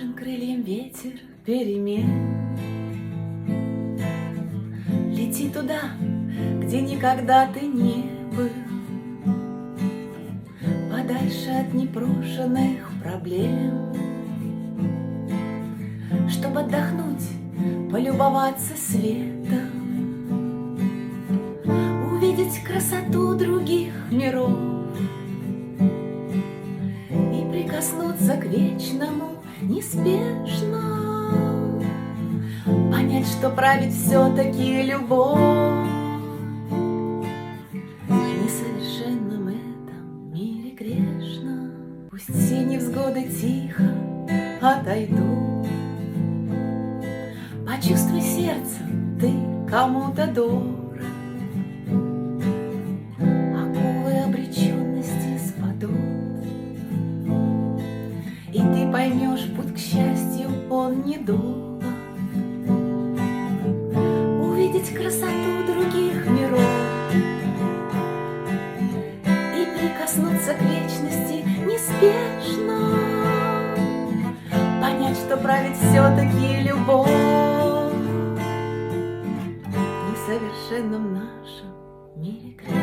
Нужен крыльям ветер перемен. Лети туда, где никогда ты не был, подальше от непрошенных проблем, чтобы отдохнуть, полюбоваться светом, увидеть красоту других миров и прикоснуться к вечному неспешно, понять, что правит все-таки любовь. В несовершенном этом мире грешно, пусть все невзгоды тихо отойдут. Почувствуй сердцем, ты кому-то дорог, оковы обреченности спадут, и ты поймешь, путь к счастью он недолг. Увидеть красоту других миров и прикоснуться к вечности неспешно, понять, что правит все-таки любовь. В несовершенном нашем мире грешно.